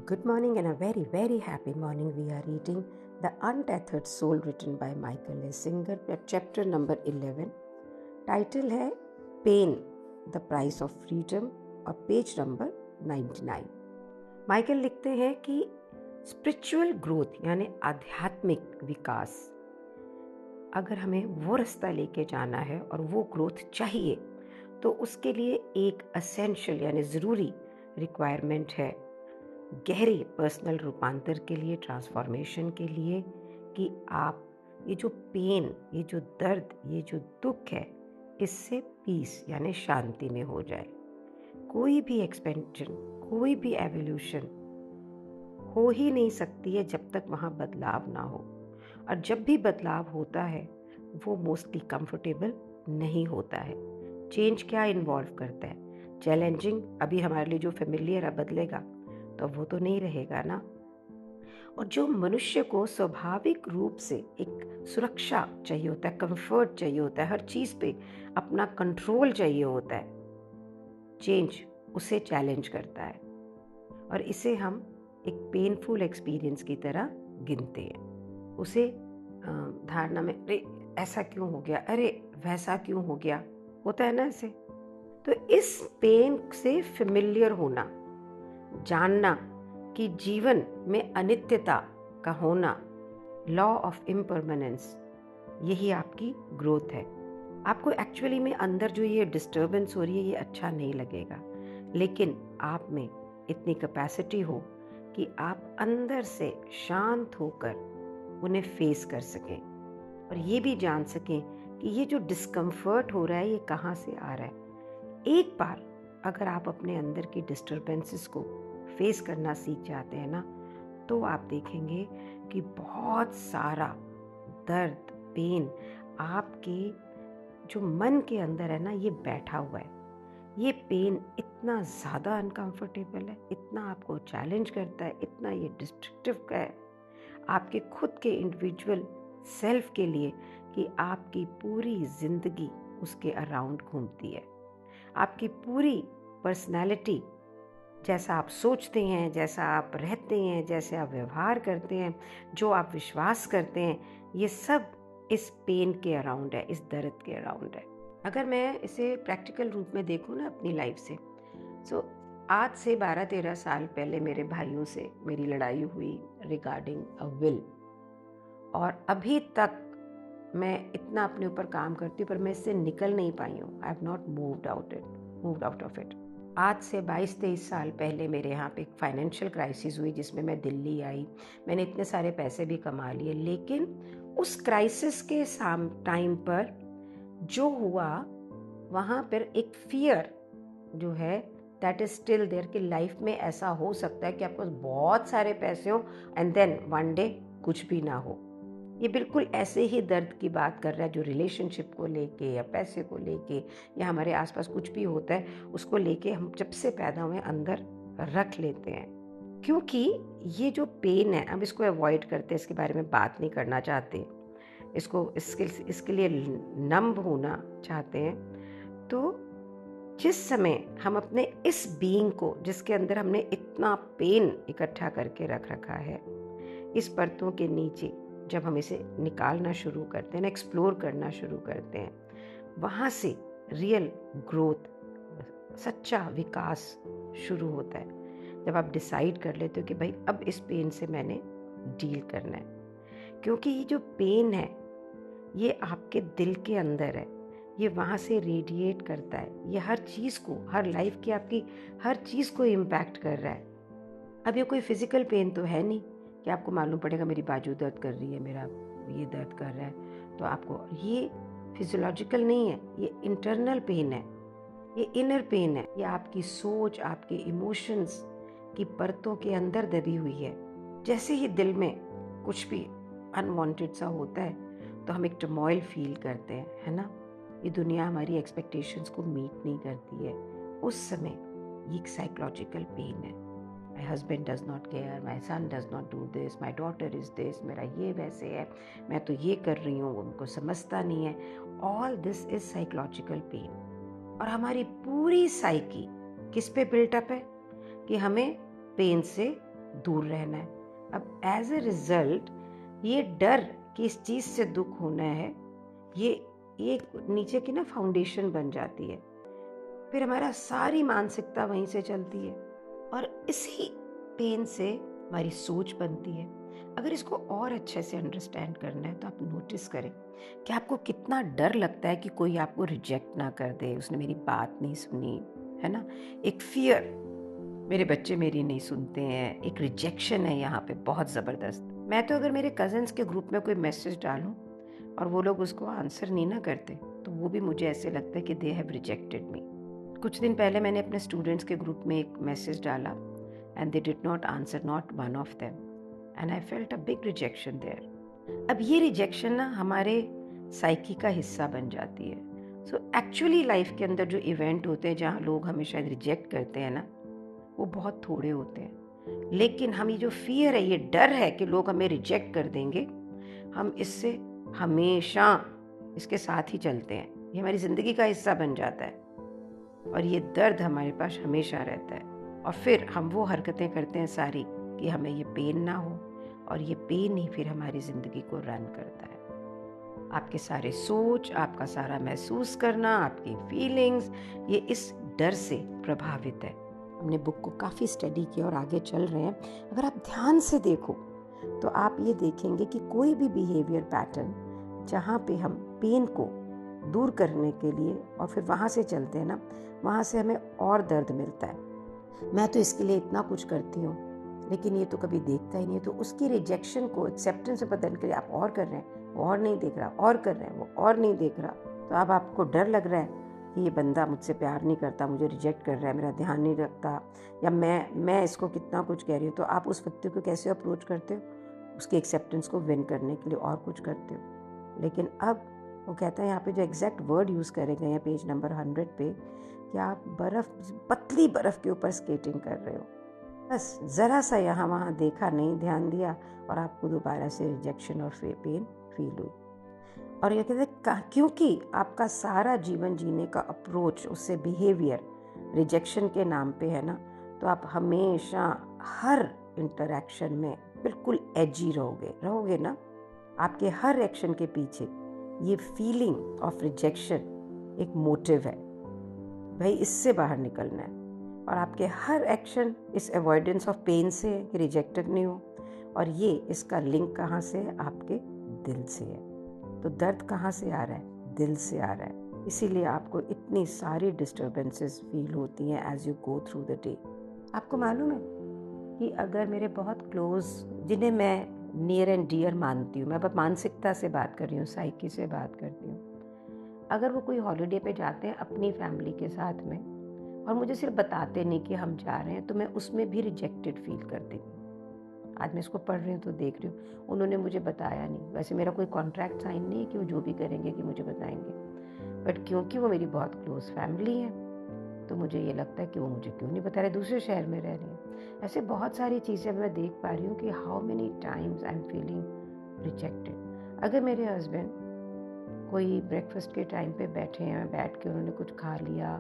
Good morning and a very, very happy morning. We are reading The Untethered Soul written by Michael A. Singer, chapter number 11. Title है pain the price of freedom और page number 99. Michael लिखते हैं कि spiritual growth यानी आध्यात्मिक विकास, अगर हमें वो रास्ता लेके जाना है और वो ग्रोथ चाहिए तो उसके लिए एक असेंशियल यानी ज़रूरी रिक्वायरमेंट है गहरे पर्सनल रूपांतर के लिए, ट्रांसफॉर्मेशन के लिए, कि आप ये जो पेन, ये जो दर्द, ये जो दुख है, इससे पीस यानी शांति में हो जाए. कोई भी एक्सपेंशन, कोई भी एवोल्यूशन हो ही नहीं सकती है जब तक वहाँ बदलाव ना हो. और जब भी बदलाव होता है वो मोस्टली कंफर्टेबल नहीं होता है. चेंज क्या इन्वॉल्व करता है? चैलेंजिंग. अभी हमारे लिए जो फेमिलियर है बदलेगा तो वो तो नहीं रहेगा ना. और जो मनुष्य को स्वाभाविक रूप से एक सुरक्षा चाहिए होता है, कंफर्ट चाहिए होता है, हर चीज़ पे अपना कंट्रोल चाहिए होता है, चेंज उसे चैलेंज करता है और इसे हम एक पेनफुल एक्सपीरियंस की तरह गिनते हैं. उसे धारणा में अरे ऐसा क्यों हो गया, अरे वैसा क्यों हो गया, होता है ना ऐसे. तो इस पेन से फेमिलियर होना, जानना कि जीवन में अनित्यता का होना, लॉ ऑफ इम्परमानेंस, यही आपकी ग्रोथ है. आपको एक्चुअली में अंदर जो ये डिस्टर्बेंस हो रही है ये अच्छा नहीं लगेगा, लेकिन आप में इतनी कैपेसिटी हो कि आप अंदर से शांत होकर उन्हें फेस कर सकें और ये भी जान सकें कि ये जो डिस्कम्फर्ट हो रहा है ये कहाँ से आ रहा है. एक बार अगर आप अपने अंदर की डिस्टर्बेंसेस को फेस करना सीख जाते हैं ना, तो आप देखेंगे कि बहुत सारा दर्द, पेन आपके जो मन के अंदर है ना ये बैठा हुआ है. ये पेन इतना ज़्यादा अनकंफर्टेबल है, इतना आपको चैलेंज करता है, इतना ये डिस्ट्रक्टिव है आपके खुद के इंडिविजुअल सेल्फ के लिए कि आपकी पूरी ज़िंदगी उसके अराउंड घूमती है. आपकी पूरी पर्सनैलिटी, जैसा आप सोचते हैं, जैसा आप रहते हैं, जैसे आप व्यवहार करते हैं, जो आप विश्वास करते हैं, ये सब इस पेन के अराउंड है, इस दर्द के अराउंड है. अगर मैं इसे प्रैक्टिकल रूप में देखूँ ना अपनी लाइफ से, सो आज से 12-13 साल पहले मेरे भाइयों से मेरी लड़ाई हुई रिगार्डिंग अ विल, और अभी तक मैं इतना अपने ऊपर काम करती हूँ पर मैं इससे निकल नहीं पाई हूँ. I have not moved out of it. आज से 22-23 साल पहले मेरे यहाँ पे एक फाइनेंशियल क्राइसिस हुई जिसमें मैं दिल्ली आई. मैंने इतने सारे पैसे भी कमा लिए, लेकिन उस क्राइसिस के टाइम पर जो हुआ वहाँ पर एक फियर जो है दैट इज स्टिल देयर कि लाइफ में ऐसा हो सकता है कि आपके पास बहुत सारे पैसे हो एंड देन वन डे कुछ भी ना हो. ये बिल्कुल ऐसे ही दर्द की बात कर रहा है जो रिलेशनशिप को लेके या पैसे को लेके या हमारे आसपास कुछ भी होता है उसको लेके हम जब से पैदा हुए अंदर रख लेते हैं. क्योंकि ये जो पेन है, अब इसको अवॉइड करते हैं, इसके बारे में बात नहीं करना चाहते, इसके लिए नंब होना चाहते हैं. तो जिस समय हम अपने इस बीइंग को, जिसके अंदर हमने इतना पेन इकट्ठा करके रख रखा है, इस परतों के नीचे जब हम इसे निकालना शुरू करते हैं ना, एक्सप्लोर करना शुरू करते हैं, वहाँ से रियल ग्रोथ, सच्चा विकास शुरू होता है. जब आप डिसाइड कर लेते हो कि भाई अब इस पेन से मैंने डील करना है. क्योंकि ये जो पेन है ये आपके दिल के अंदर है, ये वहाँ से रेडिएट करता है, ये हर चीज़ को, हर लाइफ की आपकी हर चीज़ को इम्पैक्ट कर रहा है. अब ये कोई फिजिकल पेन तो है नहीं कि आपको मालूम पड़ेगा मेरी बाजू दर्द कर रही है, मेरा ये दर्द कर रहा है तो आपको, ये फिजियोलॉजिकल नहीं है, ये इंटरनल पेन है, ये इनर पेन है. ये आपकी सोच, आपके इमोशंस की परतों के अंदर दबी हुई है. जैसे ही दिल में कुछ भी अनवांटेड सा होता है तो हम एक टर्मोइल फील करते हैं, है ना. ये दुनिया हमारी एक्सपेक्टेशंस को मीट नहीं करती है. उस समय ये एक साइकोलॉजिकल पेन है. My husband does not care, my son does not do this, my daughter is this, मेरा ये वैसे है, मैं तो ये कर रही हूँ, उनको समझता नहीं है. All this is psychological pain. और हमारी पूरी साइकी किस पे बिल्टअप है कि हमें पेन से दूर रहना है। अब एज ए रिजल्ट ये डर कि इस चीज़ से दुख होना है, ये एक नीचे की ना फाउंडेशन बन जाती है। फिर हमारा सारी मानसिकता वहीं से चलती है और इसी पेन से हमारी सोच बनती है। अगर इसको और अच्छे से अंडरस्टैंड करना है तो आप नोटिस करें कि आपको कितना डर लगता है कि कोई आपको रिजेक्ट ना कर दे, उसने मेरी बात नहीं सुनी, है ना। एक फियर, मेरे बच्चे मेरी नहीं सुनते हैं, एक रिजेक्शन है यहाँ पे बहुत ज़बरदस्त। मैं तो अगर मेरे कज़न्स के ग्रुप में कोई मैसेज डालूं और वो लोग उसको आंसर नहीं ना करते तो वो भी मुझे ऐसे लगता है कि दे हैव रिजेक्टेड मी। कुछ दिन पहले मैंने अपने स्टूडेंट्स के ग्रुप में एक मैसेज डाला and they did not answer, not one of them, and I felt a big rejection there. अब ये रिजेक्शन ना हमारे साइकी का हिस्सा बन जाती है। सो एक्चुअली लाइफ के अंदर जो इवेंट होते हैं जहाँ लोग हमें शायद रिजेक्ट करते हैं ना, वो बहुत थोड़े होते हैं। लेकिन हम ये जो फियर है, ये डर है कि लोग हमें रिजेक्ट कर देंगे, हम इससे हमेशा इसके साथ ही चलते हैं। ये हमारी ज़िंदगी का हिस्सा बन जाता है और ये दर्द हमारे पास हमेशा रहता है। और फिर हम वो हरकतें करते हैं सारी कि हमें ये पेन ना हो, और ये पेन ही फिर हमारी ज़िंदगी को रन करता है। आपके सारे सोच, आपका सारा महसूस करना, आपकी फीलिंग्स, ये इस डर से प्रभावित है। हमने बुक को काफ़ी स्टडी किया और आगे चल रहे हैं। अगर आप ध्यान से देखो तो आप ये देखेंगे कि कोई भी बिहेवियर पैटर्न जहाँ पे हम पेन को दूर करने के लिए और फिर वहाँ से चलते हैं ना, वहाँ से हमें और दर्द मिलता है। मैं तो इसके लिए इतना कुछ करती हूँ, लेकिन ये तो कभी देखता ही नहीं। तो उसकी रिजेक्शन को एक्सेप्टेंस में बदलने के लिए आप और कर रहे हैं, वो और नहीं देख रहा, और कर रहे हैं, वो और नहीं देख रहा। तो अब आपको डर लग रहा है कि ये बंदा मुझसे प्यार नहीं करता, मुझे रिजेक्ट कर रहा है, मेरा ध्यान नहीं रखता, या मैं इसको कितना कुछ कह रही हूँ। तो आप उस व्यक्ति को कैसे अप्रोच करते हो? उसकी एक्सेप्टेंस को विन करने के लिए और कुछ करते हो। लेकिन अब वो कहता है, यहाँ पे जो एग्जैक्ट वर्ड यूज़ करे गए हैं पेज नंबर 100 पे, कि आप पतली बर्फ़ के ऊपर स्केटिंग कर रहे हो। बस ज़रा सा यहाँ वहाँ देखा नहीं, ध्यान दिया, और आपको दोबारा से रिजेक्शन और पेन फील हुई। और ये कहते हैं क्योंकि आपका सारा जीवन जीने का अप्रोच, उससे बिहेवियर रिजेक्शन के नाम पे है ना, तो आप हमेशा हर इंटरैक्शन में बिल्कुल एजी रहोगे ना। आपके हर एक्शन के पीछे ये फीलिंग ऑफ रिजेक्शन एक मोटिव है, भाई इससे बाहर निकलना है। और आपके हर एक्शन इस अवॉइडेंस ऑफ पेन से है कि रिजेक्टेड नहीं हो। और ये इसका लिंक कहाँ से है? आपके दिल से है। तो दर्द कहाँ से आ रहा है? दिल से आ रहा है। इसीलिए आपको इतनी सारी डिस्टर्बेंसेस फील होती हैं as you go through the day. आपको मालूम है कि अगर मेरे बहुत क्लोज, जिन्हें मैं नियर एंड डियर मानती हूँ, मैं अब मानसिकता से बात कर रही हूँ, साइकी से बात करती हूँ, अगर वो कोई हॉलीडे पे जाते हैं अपनी फैमिली के साथ में और मुझे सिर्फ बताते नहीं कि हम जा रहे हैं, तो मैं उसमें भी रिजेक्टेड फील करती हूँ। आज मैं इसको पढ़ रही हूँ तो देख रही हूँ, उन्होंने मुझे बताया नहीं। वैसे मेरा कोई कॉन्ट्रैक्ट साइन नहीं है कि वो जो भी करेंगे कि मुझे बताएंगे, बट क्योंकि वो मेरी बहुत क्लोज फैमिली है तो मुझे ये लगता है कि वो मुझे क्यों नहीं बता रहे, दूसरे शहर में रह रहे हैं। ऐसे बहुत सारी चीज़ें मैं देख पा रही हूँ कि how many times I am feeling rejected. अगर मेरे हस्बैंड कोई ब्रेकफास्ट के टाइम पे बैठे हैं, बैठ के उन्होंने कुछ खा लिया,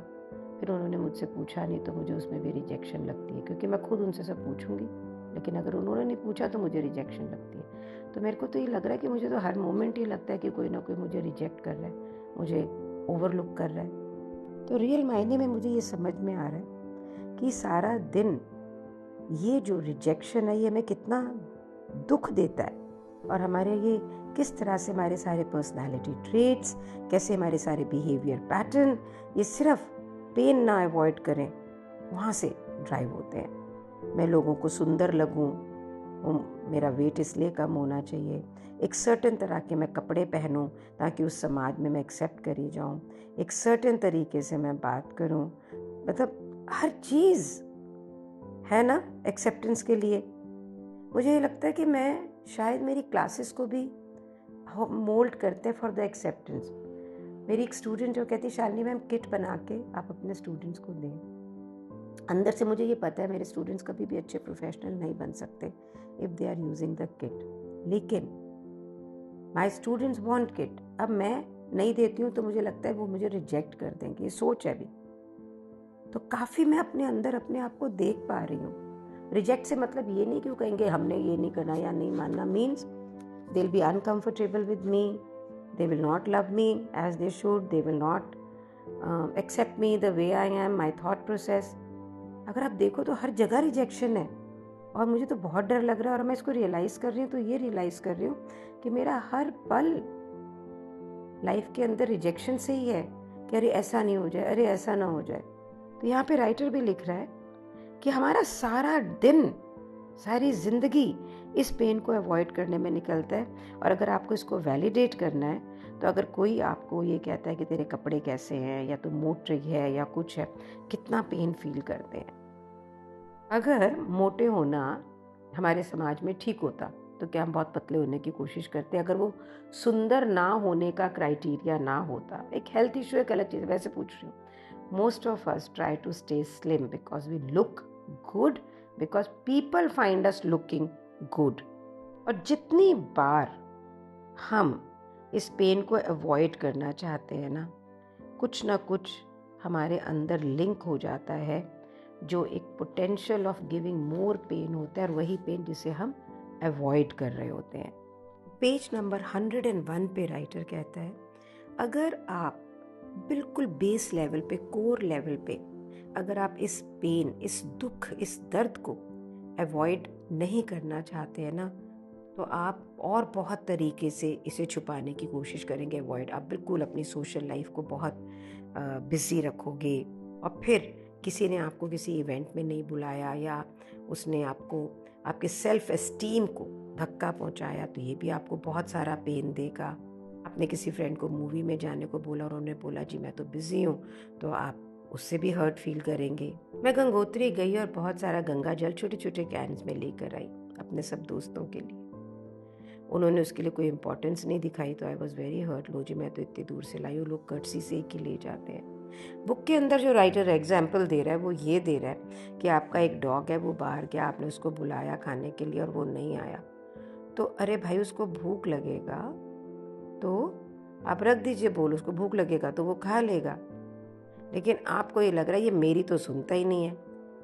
फिर उन्होंने मुझसे पूछा नहीं, तो मुझे उसमें भी रिजेक्शन लगती है, क्योंकि मैं खुद उनसे सब पूछूंगी, लेकिन अगर उन्होंने नहीं पूछा तो मुझे रिजेक्शन लगती है। तो मेरे को तो ये लग रहा है कि मुझे तो हर मोमेंट ये लगता है कि कोई ना कोई मुझे रिजेक्ट कर रहा है, मुझे ओवरलुक कर रहा है। तो रियल मायने में मुझे ये समझ में आ रहा है कि सारा दिन ये जो रिजेक्शन है ये हमें कितना दुख देता है, और हमारे ये किस तरह से हमारे सारे पर्सनालिटी ट्रेट्स, कैसे हमारे सारे बिहेवियर पैटर्न, ये सिर्फ पेन ना अवॉइड करें वहाँ से ड्राइव होते हैं। मैं लोगों को सुंदर लगूं, मेरा वेट इसलिए कम होना चाहिए, एक सर्टेन तरह के मैं कपड़े पहनूं ताकि उस समाज में मैं एक्सेप्ट करी जाऊं, एक सर्टेन तरीके से मैं बात करूं, मतलब हर चीज़ है ना एक्सेप्टेंस के लिए। मुझे ये लगता है कि मैं शायद मेरी क्लासेस को भी मोल्ड करते हैं फॉर द एक्सेप्टेंस। मेरी एक स्टूडेंट जो कहती, शालिनी मैम किट बना के आप अपने स्टूडेंट्स को दें। अंदर से मुझे ये पता है मेरे स्टूडेंट्स कभी भी अच्छे प्रोफेशनल नहीं बन सकते if they are using the kit, लेकिन माई स्टूडेंट्स वांट किट। अब मैं नहीं देती हूँ तो मुझे लगता है वो मुझे रिजेक्ट कर देंगे, ये सोच है अभी। तो काफ़ी मैं अपने अंदर अपने आप को देख पा रही हूँ। रिजेक्ट से मतलब ये नहीं कि वो कहेंगे हमने ये नहीं करना या नहीं मानना, means they will be uncomfortable with me, they will not love me as they should, they will not accept me the way I am, my thought process. अगर आप देखो तो हर जगह रिजेक्शन है, और मुझे तो बहुत डर लग रहा है, और मैं इसको रियलाइज़ कर रही हूँ, तो ये रियलाइज़ कर रही हूँ कि मेरा हर पल लाइफ के अंदर रिजेक्शन से ही है कि अरे ऐसा नहीं हो जाए, अरे ऐसा ना हो जाए। तो यहाँ पे राइटर भी लिख रहा है कि हमारा सारा दिन, सारी ज़िंदगी इस पेन को अवॉइड करने में निकलता है। और अगर आपको इसको वैलिडेट करना है, तो अगर कोई आपको ये कहता है कि तेरे कपड़े कैसे हैं, या तू मोट रही है, या कुछ है, कितना पेन फील करते हैं। अगर मोटे होना हमारे समाज में ठीक होता तो क्या हम बहुत पतले होने की कोशिश करते हैं? अगर वो सुंदर ना होने का क्राइटेरिया ना होता, एक हेल्थ इशू एक अलग चीज़, वैसे पूछ रही हूँ, most of us try to stay slim because we look good, because people find us looking good. और जितनी बार हम इस पेन को अवॉइड करना चाहते हैं ना कुछ हमारे अंदर लिंक हो जाता है, जो एक potential of giving more pen होता है, और वही पेन जिसे हम अवॉइड कर रहे होते हैं। पेज नंबर 101 पे राइटर कहता है, अगर आप बिल्कुल बेस लेवल पे, कोर लेवल पे, अगर आप इस पेन, इस दुख, इस दर्द को अवॉइड नहीं करना चाहते हैं ना, तो आप और बहुत तरीके से इसे छुपाने की कोशिश करेंगे, अवॉइड। आप बिल्कुल अपनी सोशल लाइफ को बहुत बिजी रखोगे, और फिर किसी ने आपको किसी इवेंट में नहीं बुलाया, या उसने आपको आपके सेल्फ एस्टीम को धक्का पहुंचाया, तो ये भी आपको बहुत सारा पेन देगा। आपने किसी फ्रेंड को मूवी में जाने को बोला और उन्होंने बोला जी मैं तो बिजी हूँ, तो आप उससे भी हर्ट फील करेंगे। मैं गंगोत्री गई और बहुत सारा गंगा जल छोटे छोटे कैन्स में लेकर आई अपने सब दोस्तों के लिए। उन्होंने उसके लिए कोई इम्पोर्टेंस नहीं दिखाई, तो आई वॉज वेरी हर्ट। लो जी मैं तो इतनी दूर से लाई हूँ, लोग कर्टसी से ही ले जाते हैं। बुक के अंदर जो राइटर एग्जाम्पल दे रहा है वो ये दे रहा है कि आपका एक डॉग है, वो बाहर गया, आपने उसको बुलाया खाने के लिए और वो नहीं आया, तो अरे भाई उसको भूख लगेगा तो आप रख दीजिए, बोल उसको भूख लगेगा तो वो खा लेगा। लेकिन आपको ये लग रहा है ये मेरी तो सुनता ही नहीं है,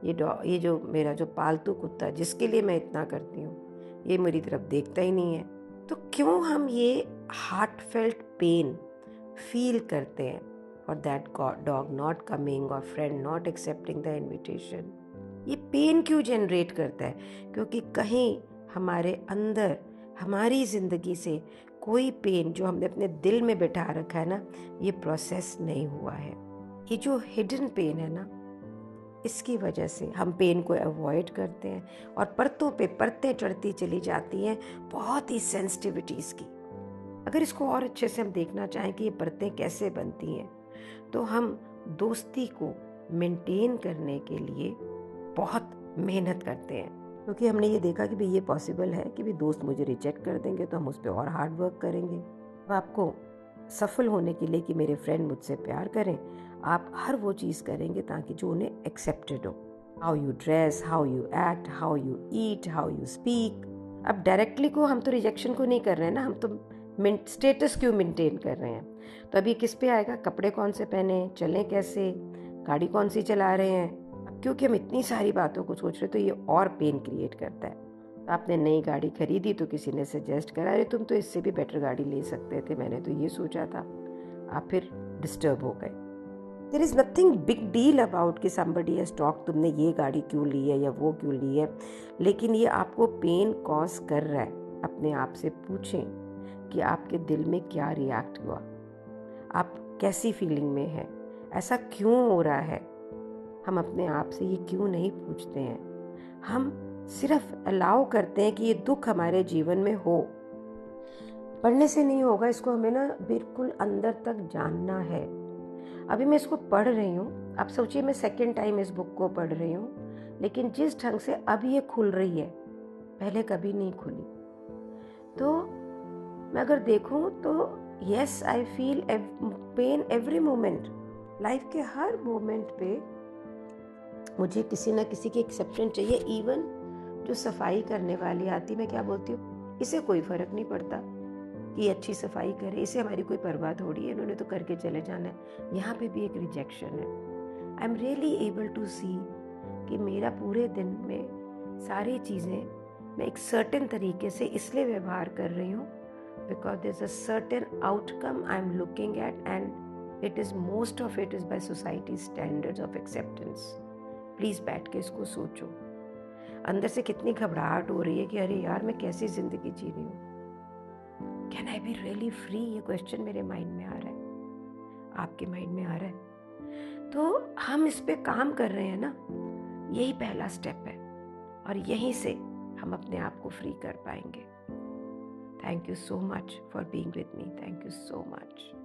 ये जो मेरा जो पालतू कुत्ता जिसके लिए मैं इतना करती हूँ, ये मेरी तरफ देखता ही नहीं है। तो क्यों हम ये हार्टफेल्ट पेन फील करते हैं और दैट डॉग नॉट कमिंग और friend not accepting the invitation? ये पेन क्यों जनरेट करता है? क्योंकि कहीं हमारे अंदर, हमारी ज़िंदगी से कोई पेन जो हमने अपने दिल में बिठा रखा है ना, ये प्रोसेस नहीं हुआ है। ये जो हिडन पेन है ना, इसकी वजह से हम पेन को अवॉइड करते हैं और परतों पे परतें चढ़ती चली जाती हैं बहुत ही सेंसिटिविटीज़ की। अगर इसको और अच्छे से हम देखना चाहें कि ये परतें कैसे बनती हैं, तो हम दोस्ती को मेंटेन करने के लिए बहुत मेहनत करते हैं, क्योंकि हमने ये देखा कि भाई ये पॉसिबल है कि भाई दोस्त मुझे रिजेक्ट कर देंगे, तो हम उस पर और हार्ड वर्क करेंगे। अब आपको सफल होने के लिए कि मेरे फ्रेंड मुझसे प्यार करें, आप हर वो चीज़ करेंगे ताकि जो उन्हें एक्सेप्टेड हो। How you dress, how you act, how you eat, how you speak. अब डायरेक्टली को हम तो रिजेक्शन को नहीं कर रहे हैं ना, हम तो स्टेटस क्यों मेंटेन कर रहे हैं। तो अभी किस पे आएगा, कपड़े कौन से पहने, चलें कैसे, गाड़ी कौन सी चला रहे हैं। अब क्योंकि हम इतनी सारी बातों को सोच रहे तो ये और पेन क्रिएट करता है। तो आपने नई गाड़ी खरीदी तो किसी ने सजेस्ट करा, अरे तुम तो इससे भी बेटर गाड़ी ले सकते थे, मैंने तो ये सोचा था। आप फिर डिस्टर्ब हो गए। There is nothing big deal about कि समबडी हैज़ टॉक, तुमने ये गाड़ी क्यों ली है या वो क्यों ली है, लेकिन ये आपको पेन कॉज कर रहा है। अपने आप से पूछें कि आपके दिल में क्या रिएक्ट हुआ, आप कैसी फीलिंग में है, ऐसा क्यों हो रहा है। हम अपने आप से ये क्यों नहीं पूछते हैं, हम सिर्फ अलाउ करते हैं कि ये दुख हमारे जीवन में हो। पढ़ने से नहीं होगा, इसको हमें ना बिल्कुल अंदर तक जानना है। अभी मैं इसको पढ़ रही हूँ, आप सोचिए मैं सेकेंड टाइम इस बुक को पढ़ रही हूँ, लेकिन जिस ढंग से अब ये खुल रही है पहले कभी नहीं खुली। तो मैं अगर देखूँ तो yes I feel pain every moment. Life के हर मोमेंट पे मुझे किसी ना किसी की एक्सेप्टेंस चाहिए। इवन जो सफाई करने वाली आती, मैं क्या बोलती हूँ, इसे कोई फ़र्क नहीं पड़ता कि अच्छी सफाई करे, इसे हमारी कोई परवाह थोड़ी है, इन्होंने तो करके चले जाना है। यहाँ पे भी एक रिजेक्शन है। I am really able to see कि मेरा पूरे दिन में सारी चीज़ें मैं एक सर्टेन तरीके से इसलिए व्यवहार कर रही हूँ because there is a certain outcome I am looking at and it is most of it is by society standards of acceptance. Please बैठ के इसको सोचो। अंदर से कितनी घबराहट हो रही है कि अरे यार मैं कैसी ज़िंदगी जी रही हूँ। Can I be really free? ये क्वेश्चन मेरे माइंड में आ रहा है, आपके माइंड में आ रहा है। तो हम इस पे काम कर रहे हैं ना, यही पहला स्टेप है और यहीं से हम अपने आप को फ्री कर पाएंगे। Thank you so much for being with me. Thank you so much.